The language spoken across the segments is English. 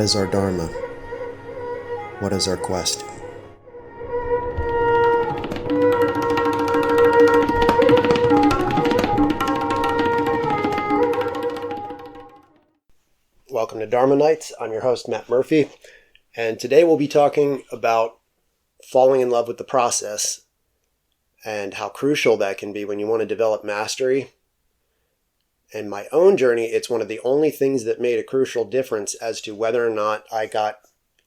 is our Dharma? What is our quest? Welcome to Dharma Nights. I'm your host, Matt Murphy, and today we'll be talking about falling in love with the process and how crucial that can be when you want to develop mastery. In my own journey, it's one of the only things that made a crucial difference as to whether or not I got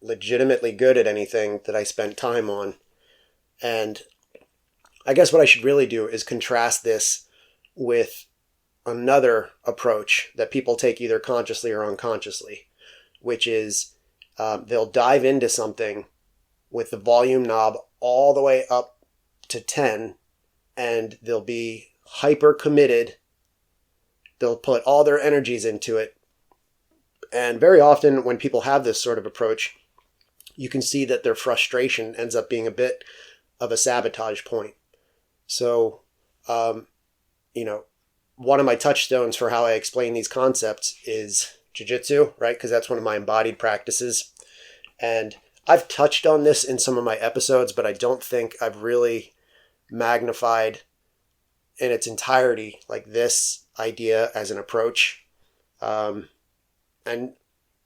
legitimately good at anything that I spent time on. And I guess what I should really do is contrast this with another approach that people take either consciously or unconsciously, which is they'll dive into something with the volume knob all the way up to 10, and they'll be hyper committed. They'll put all their energies into it. And very often when people have this sort of approach, you can see that their frustration ends up being a bit of a sabotage point. So, one of my touchstones for how I explain these concepts is jiu-jitsu, right? Because that's one of my embodied practices. And I've touched on this in some of my episodes, but I don't think I've really magnified in its entirety, like this idea as an approach. And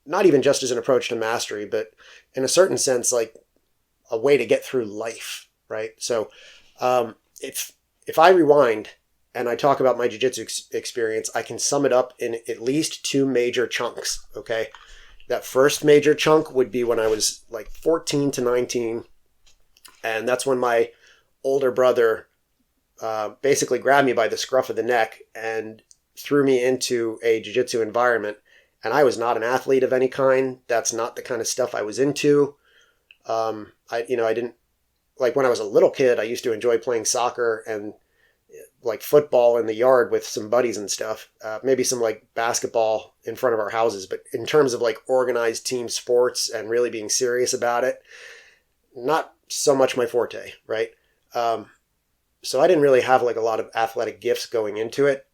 not even just as an approach to mastery, but in a certain sense, like a way to get through life, right? So if I rewind and I talk about my jiu-jitsu experience, I can sum it up in at least two major chunks, okay? That first major chunk would be when I was like 14 to 19, and that's when my older brother basically grabbed me by the scruff of the neck and threw me into a jiu-jitsu environment. And I was not an athlete of any kind. That's not the kind of stuff I was into. I didn't, like when I was a little kid, I used to enjoy playing soccer and like football in the yard with some buddies and stuff. Maybe some like basketball in front of our houses. But in terms of like organized team sports and really being serious about it, not so much my forte, right? So I didn't really have like a lot of athletic gifts going into it.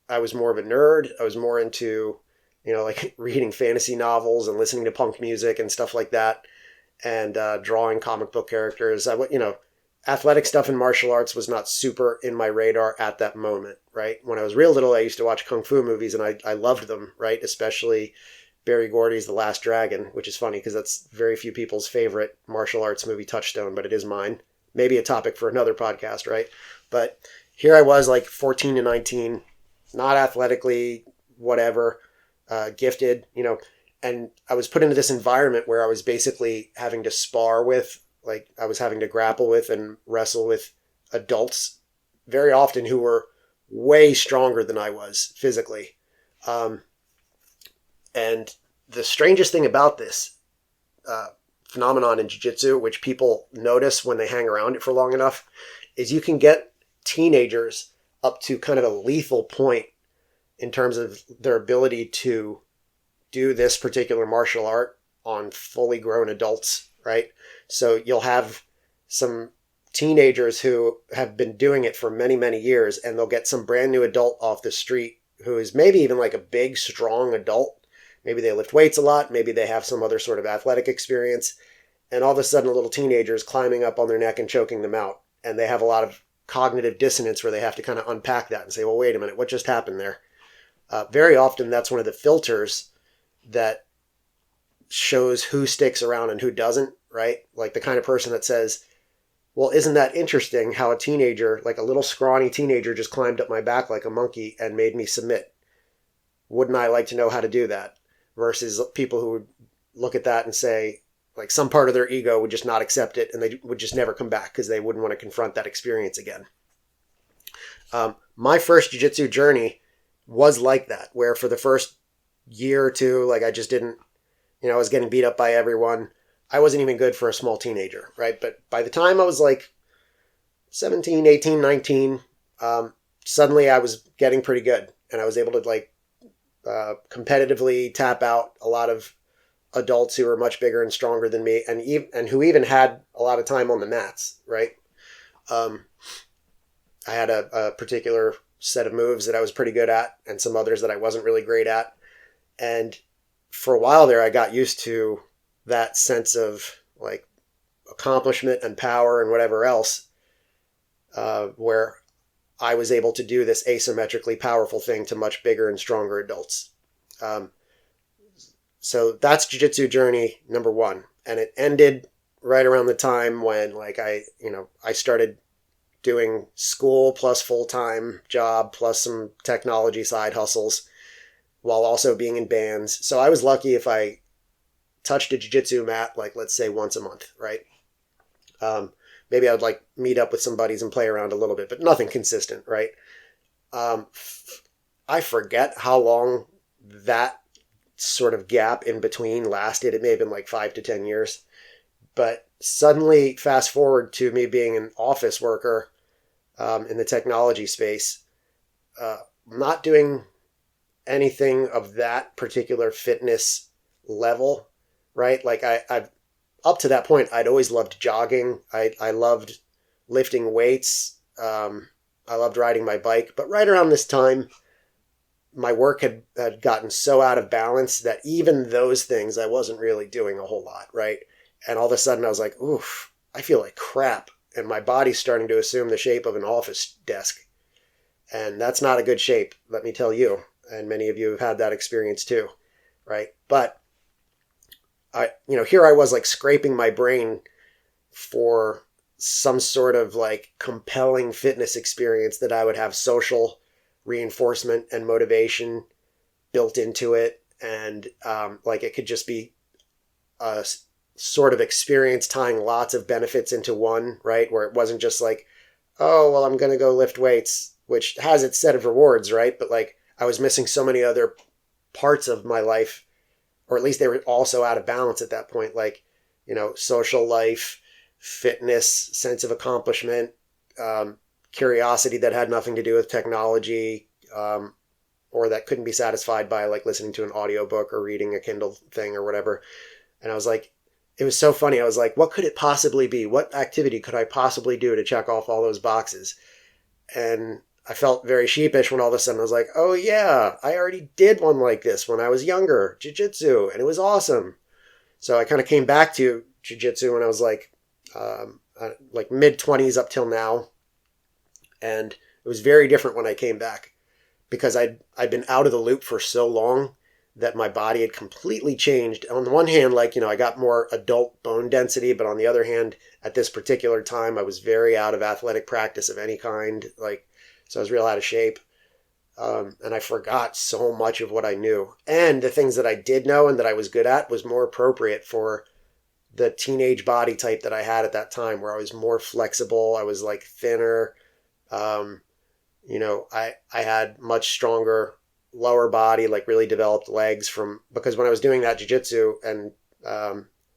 I was more of a nerd. I was more into, like reading fantasy novels and listening to punk music and stuff like that, and drawing comic book characters. Athletic stuff in martial arts was not super in my radar at that moment, right? When I was real little, I used to watch kung fu movies, and I loved them, right? Especially Barry Gordy's The Last Dragon, which is funny because that's very few people's favorite martial arts movie touchstone, but it is mine. Maybe a topic for another podcast, right? But here I was like 14 to 19, not athletically, whatever, gifted, and I was put into this environment where I was basically having to spar with, like I was having to grapple with and wrestle with adults very often who were way stronger than I was physically. And the strangest thing about this phenomenon in jiu-jitsu, which people notice when they hang around it for long enough, is you can get teenagers up to kind of a lethal point in terms of their ability to do this particular martial art on fully grown adults, right? So you'll have some teenagers who have been doing it for many, many years, and they'll get some brand new adult off the street who is maybe even like a big, strong adult. Maybe they lift weights a lot. Maybe they have some other sort of athletic experience. And all of a sudden, a little teenager is climbing up on their neck and choking them out. And they have a lot of cognitive dissonance where they have to kind of unpack that and say, well, wait a minute, what just happened there? Very often, that's one of the filters that shows who sticks around and who doesn't, right? Like the kind of person that says, well, isn't that interesting how a teenager, like a little scrawny teenager, just climbed up my back like a monkey and made me submit? Wouldn't I like to know how to do that? Versus people who would look at that and say, like some part of their ego would just not accept it and they would just never come back because they wouldn't want to confront that experience again. My first jiu-jitsu journey was like that, where for the first year or two, like I just didn't, I was getting beat up by everyone. I wasn't even good for a small teenager, right? But by the time I was like 17, 18, 19, suddenly I was getting pretty good. And I was able to like competitively tap out a lot of adults who were much bigger and stronger than me, and who even had a lot of time on the mats, right? I had a particular set of moves that I was pretty good at and some others that I wasn't really great at. And for a while there, I got used to that sense of like accomplishment and power and whatever else, where I was able to do this asymmetrically powerful thing to much bigger and stronger adults. So that's jiu-jitsu journey number one. And it ended right around the time when I started doing school plus full-time job plus some technology side hustles while also being in bands. So I was lucky if I touched a jiu-jitsu mat, let's say once a month, right? Maybe I would meet up with some buddies and play around a little bit, but nothing consistent, right? I forget how long that sort of gap in between lasted. It may have been 5 to 10 years. But suddenly, fast forward to me being an office worker in the technology space, not doing anything of that particular fitness level, right? I've up to that point, I'd always loved jogging. I loved lifting weights. I loved riding my bike. But right around this time, my work had gotten so out of balance that even those things I wasn't really doing a whole lot, right? And all of a sudden I was like, oof, I feel like crap. And my body's starting to assume the shape of an office desk. And that's not a good shape, let me tell you. And many of you have had that experience too, right? But here I was scraping my brain for some sort of compelling fitness experience that I would have social reinforcement and motivation built into it. And it could just be a sort of experience tying lots of benefits into one, right? Where it wasn't just oh, well, I'm going to go lift weights, which has its set of rewards, right? But I was missing so many other parts of my life, or at least they were also out of balance at that point. Social life, fitness, sense of accomplishment, curiosity that had nothing to do with technology, or that couldn't be satisfied by listening to an audiobook or reading a Kindle thing or whatever. And I was it was so funny. I was what could it possibly be? What activity could I possibly do to check off all those boxes? And I felt very sheepish when all of a sudden I was oh yeah, I already did one like this when I was younger, jiu-jitsu, and it was awesome. So I kind of came back to jiu-jitsu when I was mid-20s up till now. And it was very different when I came back because I'd been out of the loop for so long that my body had completely changed. On the one hand, I got more adult bone density, but on the other hand, at this particular time, I was very out of athletic practice of any kind. So I was real out of shape. And I forgot so much of what I knew. And the things that I did know and that I was good at was more appropriate for the teenage body type that I had at that time, where I was more flexible. I was thinner. I had much stronger lower body, really developed legs because when I was doing that jiu-jitsu and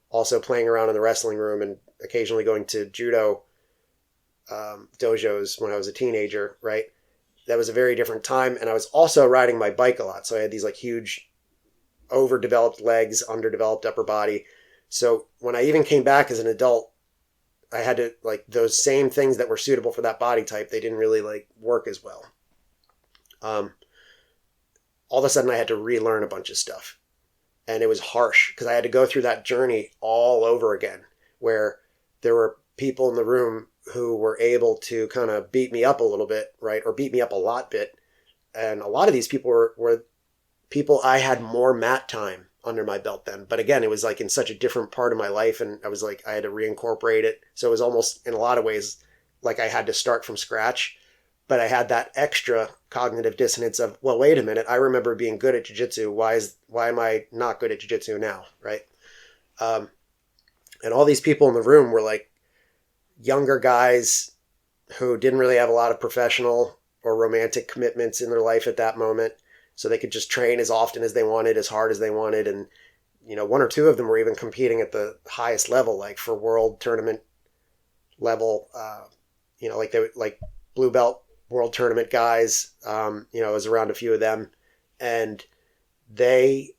also playing around in the wrestling room and occasionally going to judo dojos when I was a teenager, right? That was a very different time. And I was also riding my bike a lot. So I had these huge overdeveloped legs, underdeveloped upper body. So when I even came back as an adult, I had to those same things that were suitable for that body type. They didn't really work as well. All of a sudden I had to relearn a bunch of stuff, and it was harsh because I had to go through that journey all over again, where there were people in the room who were able to kind of beat me up a little bit, right? Or beat me up a lot bit. And a lot of these people were people I had more mat time under my belt then. But again, it was in such a different part of my life, and I was I had to reincorporate it. So it was almost in a lot of ways I had to start from scratch. But I had that extra cognitive dissonance of, well, wait a minute, I remember being good at jiu-jitsu. Why am I not good at jiu-jitsu now, right? And all these people in the room were younger guys who didn't really have a lot of professional or romantic commitments in their life at that moment. So they could just train as often as they wanted, as hard as they wanted. And, one or two of them were even competing at the highest level, for world tournament level, they were blue belt world tournament guys. I was around a few of them, and they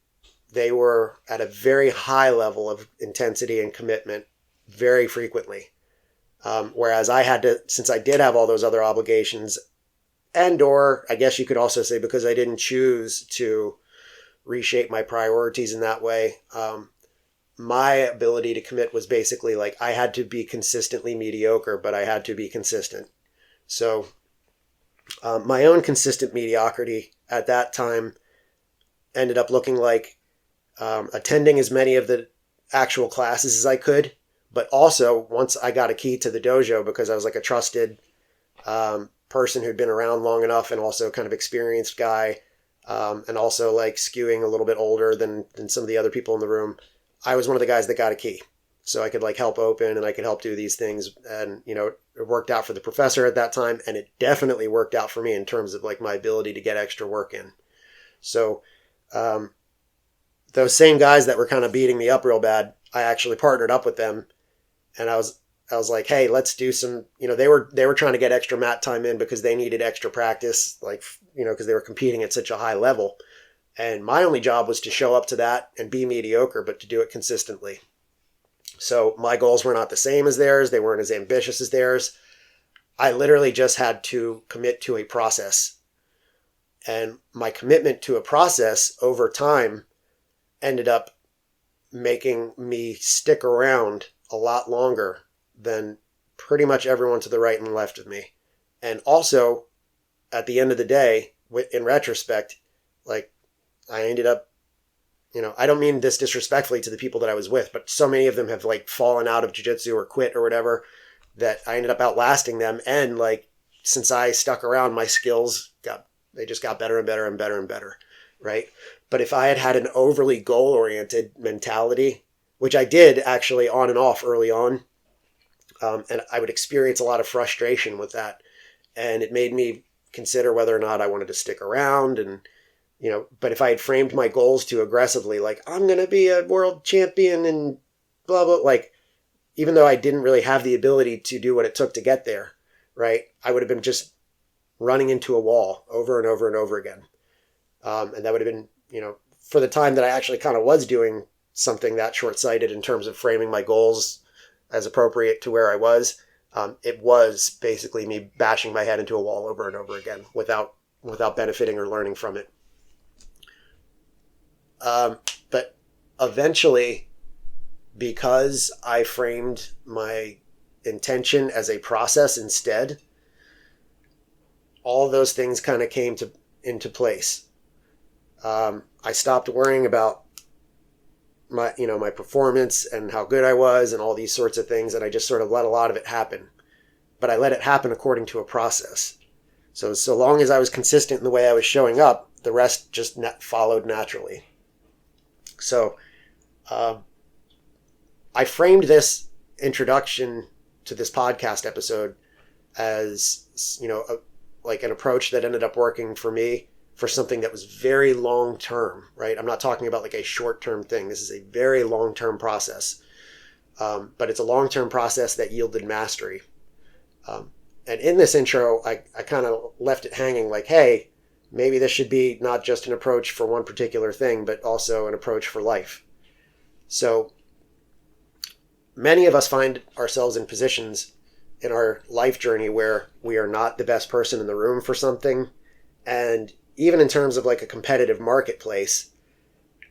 were at a very high level of intensity and commitment very frequently. Whereas I had to, since I did have all those other obligations, and or I guess you could also say because I didn't choose to reshape my priorities in that way. My ability to commit was basically like I had to be consistently mediocre, but I had to be consistent. So my own consistent mediocrity at that time ended up looking like attending as many of the actual classes as I could, but also once I got a key to the dojo, because I was like a trusted person who'd been around long enough and also kind of experienced guy, and also like skewing a little bit older than some of the other people in the room, I was one of the guys that got a key. So I could like help open and I could help do these things. And, you know, it worked out for the professor at that time. And it definitely worked out for me in terms of like my ability to get extra work in. So those same guys that were kind of beating me up real bad, I actually partnered up with them. And I was like, hey, let's do some, you know, they were trying to get extra mat time in because they needed extra practice, like, you know, because they were competing at such a high level. And my only job was to show up to that and be mediocre, but to do it consistently. So my goals were not the same as theirs. They weren't as ambitious as theirs. I literally just had to commit to a process. And my commitment to a process over time ended up making me stick around a lot longer than pretty much everyone to the right and left of me. And also, at the end of the day, in retrospect, like, I ended up, you know, I don't mean this disrespectfully to the people that I was with, but so many of them have like fallen out of jiu-jitsu or quit or whatever that I ended up outlasting them. And like, since I stuck around, my skills just got better and better and better and better. Right. But if I had had an overly goal-oriented mentality, which I did actually on and off early on, and I would experience a lot of frustration with that. And it made me consider whether or not I wanted to stick around. And, you know, but if I had framed my goals too aggressively, like I'm going to be a world champion and blah, blah, like, even though I didn't really have the ability to do what it took to get there, right, I would have been just running into a wall over and over and over again. And that would have been, you know, for the time that I actually kind of was doing something that short-sighted in terms of framing my goals as appropriate to where I was, it was basically me bashing my head into a wall over and over again without benefiting or learning from it. But eventually, because I framed my intention as a process instead, all those things kind of came into place. I stopped worrying about my performance and how good I was and all these sorts of things, and I just sort of let a lot of it happen. But I let it happen according to a process. So long as I was consistent in the way I was showing up, the rest just followed naturally. So I framed this introduction to this podcast episode as, you know, like an approach that ended up working for me for something that was very long term, right? I'm not talking about like a short term thing. This is a very long term process. But it's a long term process that yielded mastery. And in this intro, I kind of left it hanging like, hey, maybe this should be not just an approach for one particular thing, but also an approach for life. So many of us find ourselves in positions in our life journey where we are not the best person in the room for something. And even in terms of like a competitive marketplace,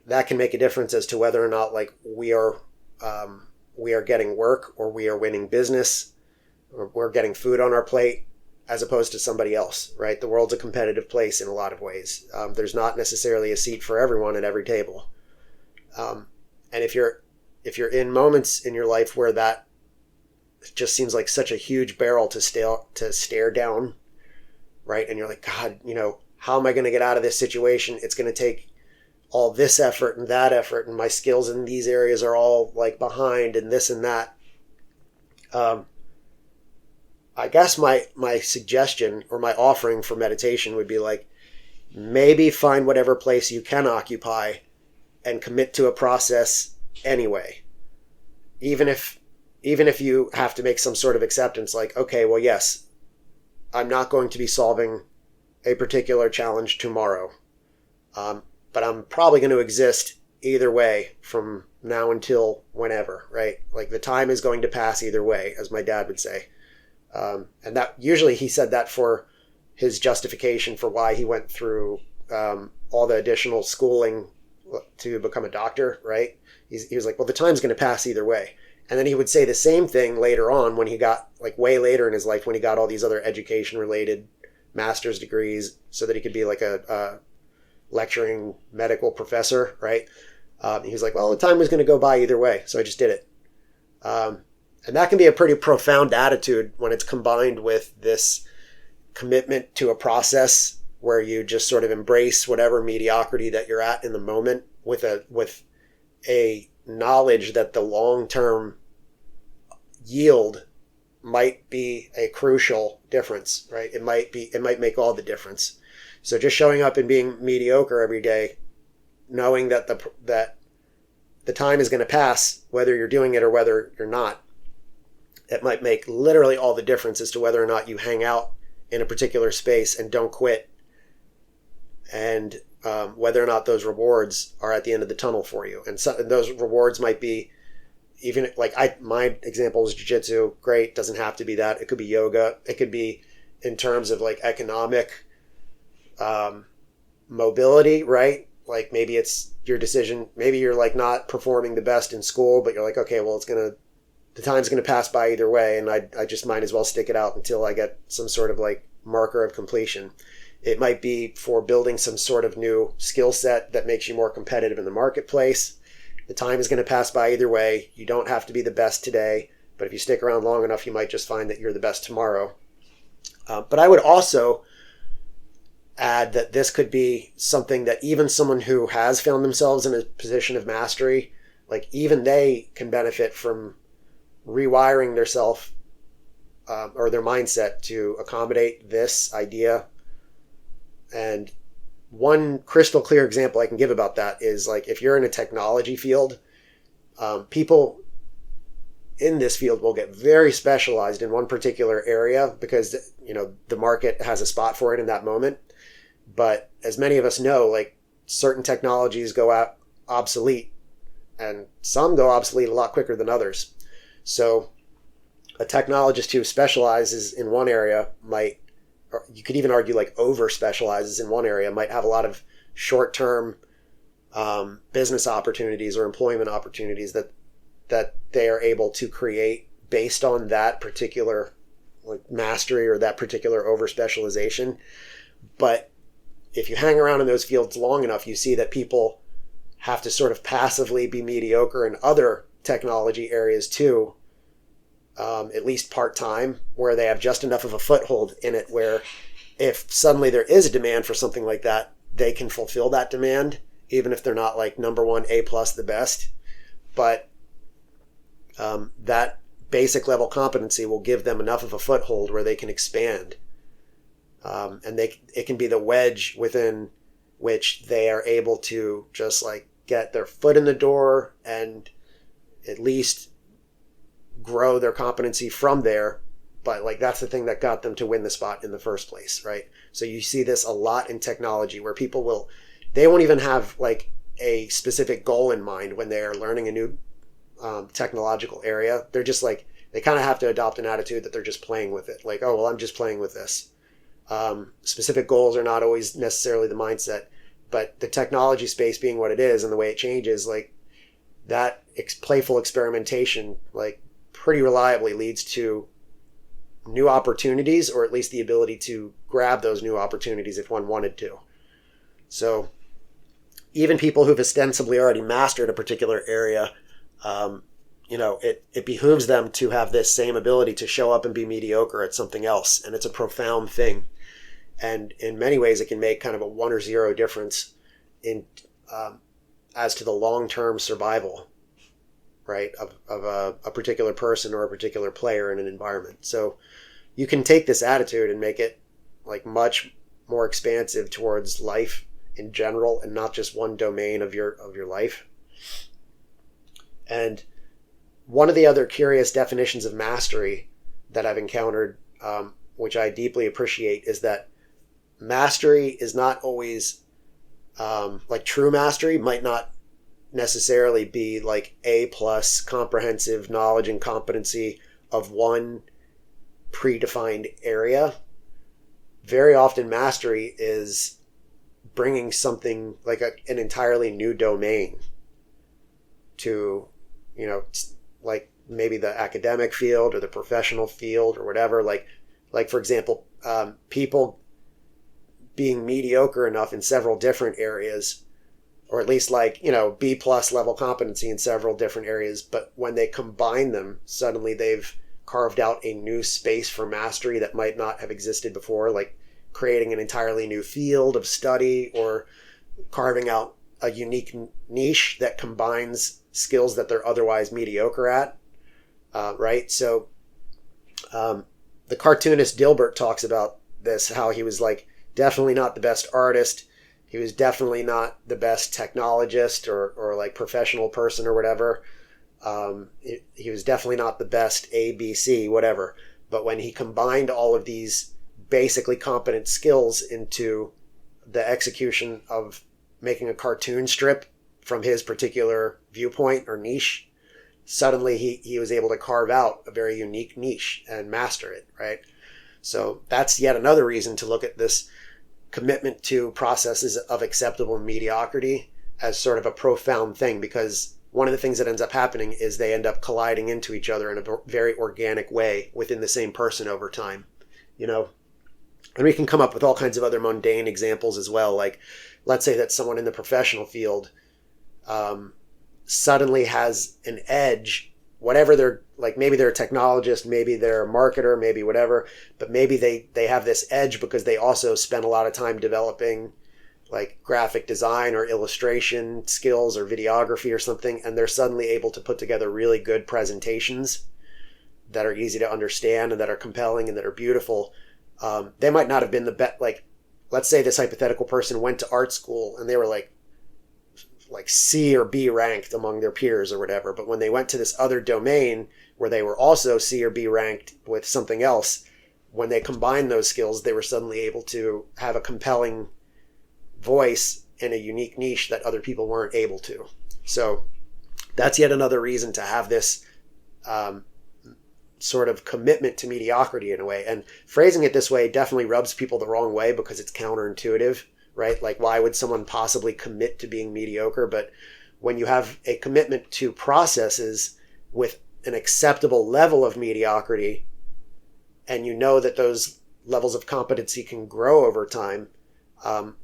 that can make a difference as to whether or not like we are getting work, or we are winning business, or we're getting food on our plate as opposed to somebody else, right? The world's a competitive place in a lot of ways. There's not necessarily a seat for everyone at every table. And if you're in moments in your life where that just seems like such a huge barrel to stare down, right? And you're like, God, you know, how am I going to get out of this situation? It's going to take all this effort and that effort, and my skills in these areas are all like behind, and this and that. I guess my suggestion or my offering for meditation would be like, maybe find whatever place you can occupy and commit to a process anyway. Even if you have to make some sort of acceptance, like, okay, well, yes, I'm not going to be solving a particular challenge tomorrow. But I'm probably going to exist either way from now until whenever, right? Like the time is going to pass either way, as my dad would say. And that usually he said that for his justification for why he went through all the additional schooling to become a doctor, right? He was like, well, the time's going to pass either way. And then he would say the same thing later on when he got, like way later in his life, when he got all these other education-related master's degrees so that he could be like a lecturing medical professor, right? He was like, well, the time was going to go by either way, so I just did it. And that can be a pretty profound attitude when it's combined with this commitment to a process where you just sort of embrace whatever mediocrity that you're at in the moment with a knowledge that the long-term yield might be a crucial difference, right? It might make all the difference. So just showing up and being mediocre every day, knowing that the time is going to pass, whether you're doing it or whether you're not, it might make literally all the difference as to whether or not you hang out in a particular space and don't quit, and whether or not those rewards are at the end of the tunnel for you. And those rewards might be, even like my example is jiu-jitsu. Great, doesn't have to be that. It could be yoga. It could be in terms of like economic mobility, right? Like maybe it's your decision. Maybe you're like not performing the best in school, but you're like, okay, well, the time's going to pass by either way, and I just might as well stick it out until I get some sort of like marker of completion. It might be for building some sort of new skill set that makes you more competitive in the marketplace. The time is going to pass by either way. You don't have to be the best today, but if you stick around long enough, you might just find that you're the best tomorrow. But I would also add that this could be something that even someone who has found themselves in a position of mastery, like even they can benefit from rewiring their self or their mindset to accommodate this idea. And one crystal clear example I can give about that is like if you're in a technology field, people in this field will get very specialized in one particular area because the market has a spot for it in that moment. But as many of us know, like certain technologies go out obsolete, and some go obsolete a lot quicker than others. So a technologist who specializes in one area might, or you could even argue like over specializes in one area, might have a lot of short-term business opportunities or employment opportunities that they are able to create based on that particular like mastery or that particular over specialization. But if you hang around in those fields long enough, you see that people have to sort of passively be mediocre in other technology areas too, at least part-time, where they have just enough of a foothold in it where if suddenly there is a demand for something like that, they can fulfill that demand, even if they're not like number one, A+, the best. But that basic level competency will give them enough of a foothold where they can expand. And it can be the wedge within which they are able to just like get their foot in the door and at least grow their competency from there. But like that's the thing that got them to win the spot in the first place, right? So you see this a lot in technology where people they won't even have like a specific goal in mind when they're learning a new technological area. They're just like, they kind of have to adopt an attitude that they're just playing with it. Like, oh, well, I'm just playing with this. Specific goals are not always necessarily the mindset, but the technology space being what it is and the way it changes, like that playful experimentation, like pretty reliably leads to new opportunities, or at least the ability to grab those new opportunities if one wanted to. So even people who've ostensibly already mastered a particular area, it behooves them to have this same ability to show up and be mediocre at something else. And it's a profound thing. And in many ways, it can make kind of a 1 or 0 difference in as to the long-term survival, right, of a particular person or a particular player in an environment. So you can take this attitude and make it like much more expansive towards life in general and not just one domain of your life. And one of the other curious definitions of mastery that I've encountered, which I deeply appreciate, is that mastery is not always like true mastery might not necessarily be like A+ comprehensive knowledge and competency of one predefined area. Very often mastery is bringing something like an entirely new domain to, like maybe the academic field or the professional field or whatever. Like for example, people being mediocre enough in several different areas, or at least B plus level competency in several different areas. But when they combine them, suddenly they've carved out a new space for mastery that might not have existed before, like creating an entirely new field of study or carving out a unique niche that combines skills that they're otherwise mediocre at. Right. So the cartoonist Dilbert talks about this, how he was definitely not the best artist. He was definitely not the best technologist or like professional person or whatever. He was definitely not the best ABC, whatever. But when he combined all of these basically competent skills into the execution of making a cartoon strip from his particular viewpoint or niche, suddenly he was able to carve out a very unique niche and master it, right? So that's yet another reason to look at this commitment to processes of acceptable mediocrity as sort of a profound thing, because one of the things that ends up happening is they end up colliding into each other in a very organic way within the same person over time, And we can come up with all kinds of other mundane examples as well. Like, let's say that someone in the professional field suddenly has an edge, whatever they're like, maybe they're a technologist, maybe they're a marketer, maybe whatever, but maybe they have this edge because they also spend a lot of time developing like graphic design or illustration skills or videography or something, and they're suddenly able to put together really good presentations that are easy to understand and that are compelling and that are beautiful. They might not have been the best. Like, let's say this hypothetical person went to art school and they were like C or B ranked among their peers or whatever. But when they went to this other domain where they were also C or B ranked with something else, when they combined those skills, they were suddenly able to have a compelling voice in a unique niche that other people weren't able to. So that's yet another reason to have this sort of commitment to mediocrity in a way. And phrasing it this way definitely rubs people the wrong way because it's counterintuitive, right? Like, why would someone possibly commit to being mediocre? But when you have a commitment to processes with an acceptable level of mediocrity, and you know that those levels of competency can grow over time,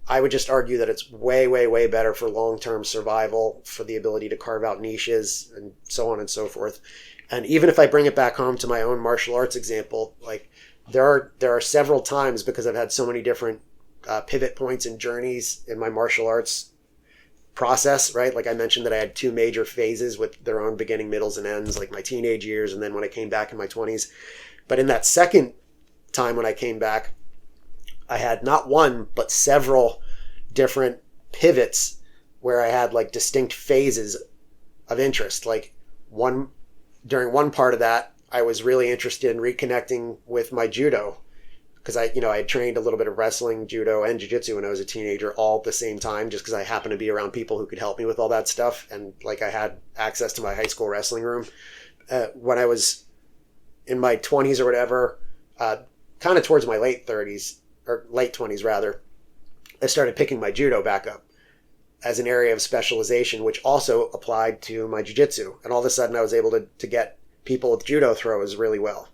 I would just argue that it's way, way, way better for long-term survival, for the ability to carve out niches and so on and so forth. And even if I bring it back home to my own martial arts example, like there are several times, because I've had so many different pivot points and journeys in my martial arts process, right? Like I mentioned that I had two major phases with their own beginning, middles, and ends, like my teenage years and then when I came back in my 20s. But in that second time when I came back, I had not one, but several different pivots where I had like distinct phases of interest. Like during one part of that, I was really interested in reconnecting with my judo, because I had trained a little bit of wrestling, judo, and jiu-jitsu when I was a teenager all at the same time, just because I happened to be around people who could help me with all that stuff. And like I had access to my high school wrestling room. When I was in my 20s or whatever, kind of towards my late 30s, or late 20s rather, I started picking my judo back up as an area of specialization, which also applied to my jiu-jitsu. And all of a sudden I was able to get people with judo throws really well.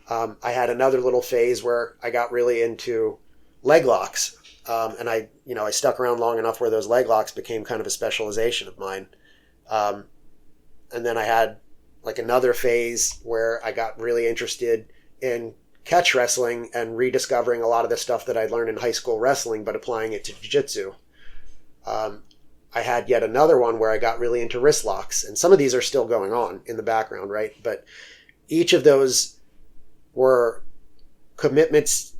I had another little phase where I got really into leg locks. And I stuck around long enough where those leg locks became kind of a specialization of mine. And then I had like another phase where I got really interested in catch wrestling and rediscovering a lot of the stuff that I'd learned in high school wrestling, but applying it to jiu-jitsu. I had yet another one where I got really into wrist locks, and some of these are still going on in the background, right? But each of those were commitments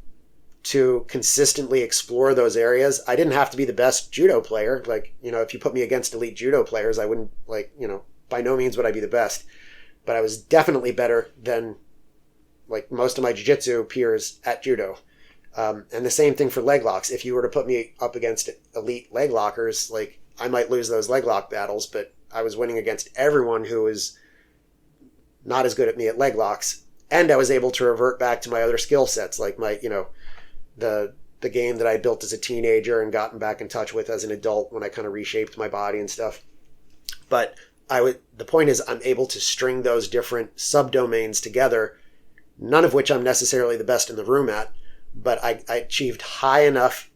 to consistently explore those areas. I didn't have to be the best judo player. Like, if you put me against elite judo players, I wouldn't by no means would I be the best, but I was definitely better than like most of my jiu-jitsu peers at judo. And the same thing for leg locks. If you were to put me up against elite leg lockers, like I might lose those leg lock battles, but I was winning against everyone who was not as good at me at leg locks. And I was able to revert back to my other skill sets, like my, the the game that I built as a teenager and gotten back in touch with as an adult when I kind of reshaped my body and stuff. But the point is I'm able to string those different subdomains together, none of which I'm necessarily the best in the room at, but I achieved high enough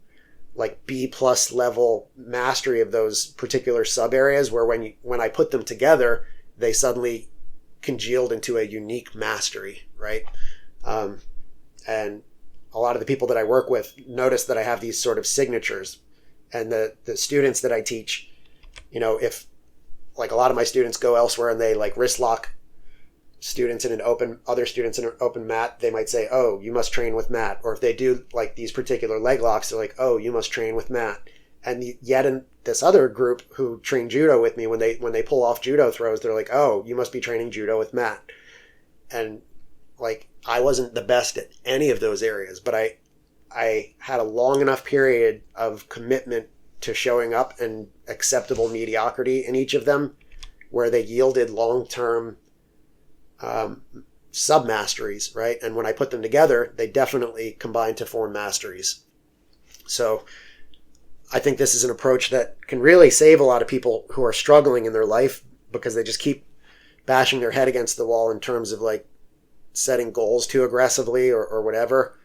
like B+ level mastery of those particular sub areas where when I put them together, they suddenly congealed into a unique mastery, right? And a lot of the people that I work with notice that I have these sort of signatures. And the students that I teach, if like a lot of my students go elsewhere and they like wrist lock other students in an open mat, they might say, oh, you must train with Matt. Or if they do like these particular leg locks, they're like, oh, you must train with Matt. And yet in this other group who train judo with me, when they pull off judo throws, they're like, oh, you must be training judo with Matt. And like, I wasn't the best at any of those areas, but I had a long enough period of commitment to showing up and acceptable mediocrity in each of them where they yielded long-term sub-masteries, right? And when I put them together, they definitely combine to form masteries. So I think this is an approach that can really save a lot of people who are struggling in their life because they just keep bashing their head against the wall in terms of like setting goals too aggressively or whatever.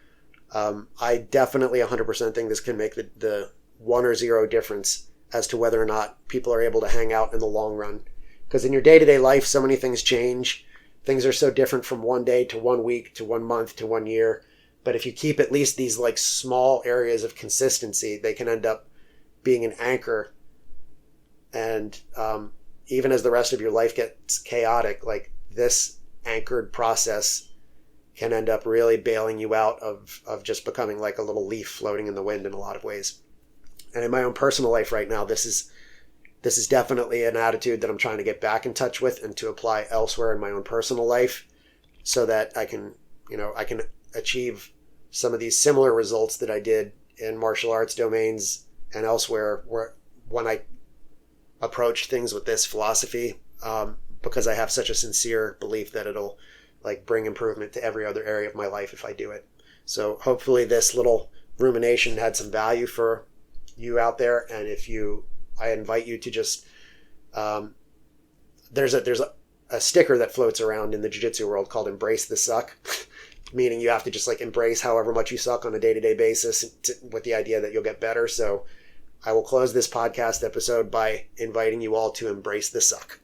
I definitely 100% think this can make the 1 or 0 difference as to whether or not people are able to hang out in the long run. Because in your day-to-day life, so many things change. Things are so different from one day to 1 week to 1 month to 1 year. But if you keep at least these like small areas of consistency, they can end up being an anchor. And even as the rest of your life gets chaotic, like this anchored process can end up really bailing you out of just becoming like a little leaf floating in the wind in a lot of ways. And in my own personal life right now, this is definitely an attitude that I'm trying to get back in touch with and to apply elsewhere in my own personal life so that I can achieve some of these similar results that I did in martial arts domains and elsewhere when I approach things with this philosophy, because I have such a sincere belief that it'll like bring improvement to every other area of my life if I do it. So hopefully this little rumination had some value for you out there. And I invite you to just, there's a sticker that floats around in the jiu-jitsu world called "Embrace the Suck," meaning you have to just like embrace however much you suck on a day-to-day basis with the idea that you'll get better. So I will close this podcast episode by inviting you all to embrace the suck.